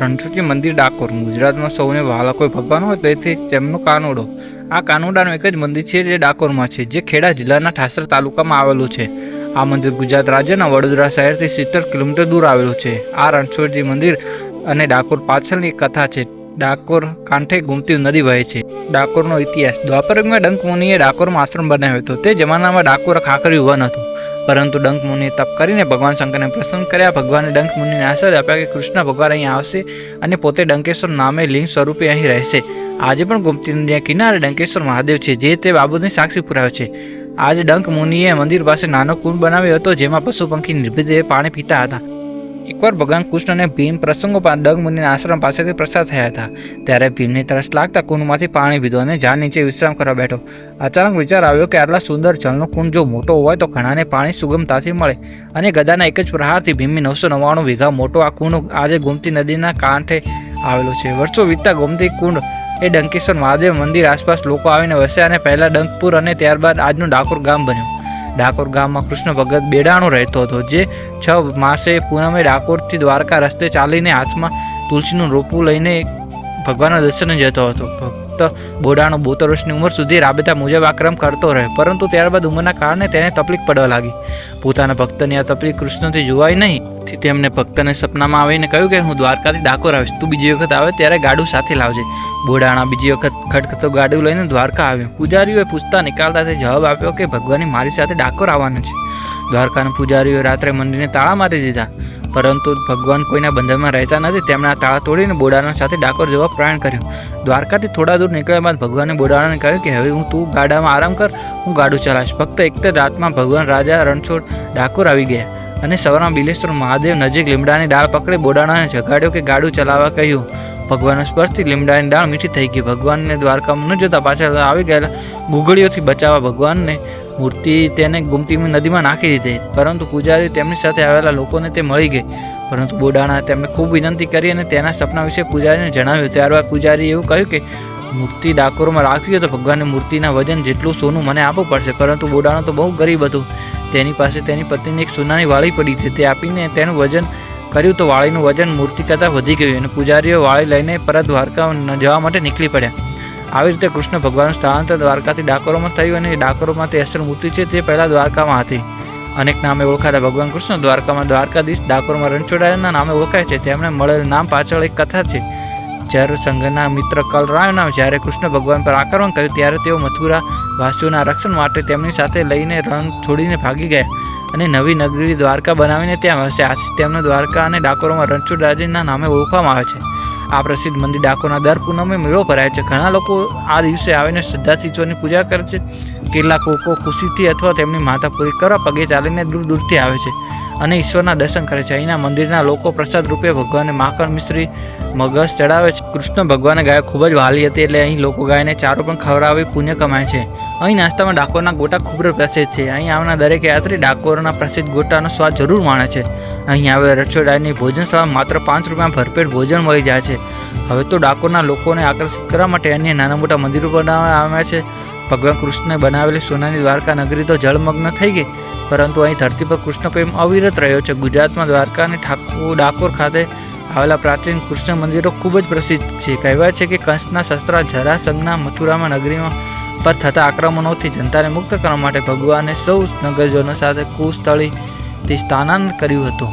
રણછોડજી મંદિર ડાકોર ગુજરાતમાં સૌને વહાલા કોઈ ભગવાન હોય તો એથી તેમનો કાનુડો. આ કાનુડાનું એક જ મંદિર છે જે ડાકોરમાં છે, જે ખેડા જિલ્લાના ઠાસર તાલુકામાં આવેલું છે. આ મંદિર ગુજરાત રાજ્યના વડોદરા શહેરથી 70 કિલોમીટર દૂર આવેલું છે. આ રણછોડજી મંદિર અને ડાકોર પાછળની એક કથા છે. ડાકોર કાંઠે ગુમતી નદી વહે છે. ડાકોરનો ઇતિહાસ. દ્વાપરયુગમાં ડંક મુનિએ ડાકોરમાં આશ્રમ બનાવ્યો હતો. તે જમાનામાં ડાકોર ખાખર્યું વન હતું, પરંતુ ડંક મુનિએ તપ કરીને ભગવાન શંકરને પ્રસન્ન કર્યા. ભગવાને ડંક મુનિને આશીર્વાદ આપ્યા કે કૃષ્ણ ભગવાન અહીં આવશે અને પોતે ડંકેશ્વર નામે લિંગ સ્વરૂપે અહીં રહેશે. આજે પણ ગોમતી નદીના કિનારે ડંકેશ્વર મહાદેવ છે, જે તે બાબતની સાક્ષી પુરાવે છે. આજે ડંક મુનિએ મંદિર પાસે નાનો કુંડ બનાવ્યો હતો, જેમાં પશુ પંખી નિર્ભીતે પાણી પીતા હતા. એકવાર ભગવાન કૃષ્ણ અને ભીમ પ્રસંગોપાત ડંક મુનિના આશ્રમ પાસેથી પસાર થયા હતા. ત્યારે ભીમને તરસ લાગતા કુંડમાંથી પાણી પીધું અને ઝાડ નીચે વિશ્રામ કરવા બેઠો. અચાનક વિચાર આવ્યો કે આટલા સુંદર જળનો કુંડ જો મોટો હોય તો ઘણાને પાણી સુગમતાથી મળે, અને ગદાના એક જ પ્રહારથી ભીમની 999 વીઘા મોટો આ કુંડ આજે ગોમતી નદીના કાંઠે આવેલો છે. વર્ષો વીતતા ગોમતી કુંડ એ ડંકેશ્વર મહાદેવ મંદિર આસપાસ લોકો આવીને વસ્યા અને પહેલા ડંકપુર અને ત્યારબાદ આજનું ડાકોર ગામ બન્યું. ડાકોર ગામમાં કૃષ્ણ ભગત બેડાણો રહેતો હતો, જે 6 માસે પૂનમે ડાકોરથી દ્વારકા રસ્તે ચાલીને હાથમાં તુલસીનું રોપું લઈને ભગવાનના દર્શને જતો હતો. ભક્ત બોડાણો 72 વર્ષની ઉંમર સુધી રાબેતા મુજબ આ ક્રમ કરતો રહ્યો, પરંતુ ત્યારબાદ ઉંમરના કારણે તેને તકલીફ પડવા લાગી. પોતાના ભક્તની આ તકલીફ કૃષ્ણથી જોવાય નહીં. તેમને ભક્તને સપનામાં આવીને કહ્યું કે હું દ્વારકાથી ડાકોર આવીશ, તું બીજી વખત આવે ત્યારે ગાડું સાથે લાવજે. બોડાણા બીજી વખત ખટખતો ગાડું લઈને દ્વારકા આવ્યો. પૂજારીઓએ પૂછતા નીકળતા તે જવાબ આપ્યો કે ભગવાને મારી સાથે ડાકોર આવવાના છે. દ્વારકાના પૂજારીઓએ રાત્રે મંદિરને તાળા મારી દીધા, પરંતુ ભગવાન કોઈના બંધનમાં રહેતા નથી. તેમણે આ તાળા તોડીને બોડાણા સાથે ડાકોર જવા પ્રયાણ કર્યું. દ્વારકાથી થોડા દૂર નીકળ્યા બાદ ભગવાને બોડાણાને કહ્યું કે હવે તું ગાડામાં આરામ કર, હું ગાડું ચલાવીશ. ફક્ત એક જ રાતમાં ભગવાન રાજા રણછોડ ડાકોર આવી ગયા અને સવારમાં બિલેશ્વર મહાદેવ નજીક લીમડાની ડાળ પકડી બોડાણાને જગાડ્યો કે ગાડું ચલાવવા કહ્યું. ભગવાનના સ્પર્શથી લીમડાની ડાળ મીઠી થઈ ગઈ. ભગવાનને દ્વારકામાં ન જતા પાછળ આવી ગયેલા ગુગળીઓથી બચાવવા ભગવાનને મૂર્તિ તેને ગોમતી નદીમાં નાખી દીધી, પરંતુ પૂજારી તેમની સાથે આવેલા લોકોને તે મળી ગઈ. પરંતુ બોડાણાએ તેમને ખૂબ વિનંતી કરી અને તેના સપના વિશે પૂજારીને જણાવ્યું. ત્યારબાદ પૂજારીએ એવું કહ્યું કે મૂર્તિ ડાકોરમાં રાખવી હોય તો ભગવાનની મૂર્તિના વજન જેટલું સોનું મને આપવું પડશે. પરંતુ બોડાણો તો બહુ ગરીબ હતું. તેની પાસે તેની પત્નીની એક સોનાની વાળી પડી હતી. તે આપીને તેનું વજન કર્યું તો વાળીનું વજન મૂર્તિ કરતાં વધી ગયું અને પૂજારીઓ વાળી લઈને પરત દ્વારકા જવા માટે નીકળી પડ્યા. આવી રીતે કૃષ્ણ ભગવાનનું સ્થળાંતર દ્વારકાથી ડાકોરમાં થયું અને ડાકોરમાં તે અસલ મૂર્તિ છે તે પહેલાં દ્વારકામાં હતી. અનેક નામે ઓળખાતા ભગવાન કૃષ્ણ દ્વારકામાં દ્વારકાધીશ, ડાકોરમાં રણછોડરાયના નામે ઓળખાય છે. તેમને મળેલ નામ પાછળ એક કથા છે. જ્યારે સંઘના મિત્ર કલરાયના જ્યારે કૃષ્ણ ભગવાન પર આક્રમણ કર્યું ત્યારે તેઓ મથુરા વાસીઓના રક્ષણ માટે તેમની સાથે લઈને રણ છોડીને ભાગી ગયા અને નવી નગરી દ્વારકા બનાવીને ત્યાં વસ્યા. આથી તેમને દ્વારકા અને ડાકોરમાં રણછોડરાયના નામે ઓળખવામાં આવે છે. આ પ્રસિદ્ધ મંદિર ડાકોરના દર પૂનમે મેળો ભરાય છે. ઘણા લોકો આ દિવસે આવીને શ્રદ્ધાથી ઈશ્વરની પૂજા કરે છે. કેટલાક લોકો ખુશીથી અથવા તેમની માતા પૂરી કરવા પગે ચાલીને દૂર દૂરથી આવે છે અને ઈશ્વરના દર્શન કરે છે. અહીંના મંદિરના લોકો પ્રસાદ રૂપે ભગવાનને માખણ મિશ્રી મગસ ચડાવે છે. કૃષ્ણ ભગવાને ગાય ખૂબ જ વહાલી હતી, એટલે અહીં લોકો ગાયને ચારો પણ ખવડાવી પુણ્ય કમાય છે. અહીં નાસ્તામાં ડાકોરના ગોટા ખૂબ જ પ્રસિદ્ધ છે. અહીં આવનાર દરેક યાત્રી ડાકોરના પ્રસિદ્ધ ગોટાનો સ્વાદ જરૂર માણે છે. અહીં આવેલ રણછોડરાયની ભોજનશાળામાં માત્ર 5 રૂપિયામાં ભરપેટ ભોજન મળી જાય છે. હવે તો ડાકોરના લોકોને આકર્ષિત કરવા માટે અન્ય નાના મોટા મંદિરો બનાવવામાં આવ્યા છે. ભગવાન કૃષ્ણને બનાવેલી સોનાની દ્વારકા નગરી તો જળમગ્ન થઈ ગઈ, પરંતુ અહીં ધરતી પર કૃષ્ણ પ્રેમ અવિરત રહ્યો છે. ગુજરાતમાં દ્વારકા અને ડાકોર ખાતે આવેલા પ્રાચીન કૃષ્ણ મંદિરો ખૂબ જ પ્રસિદ્ધ છે. કહેવાય છે કે કંસના શસ્ત્ર જરાસંઘના મથુરામાં નગરીમાં પર થતા આક્રમણોથી જનતાને મુક્ત કરવા માટે ભગવાને સૌ નગરજનો સાથે કુશસ્થળીથી સ્થાનાંતર કર્યું હતું.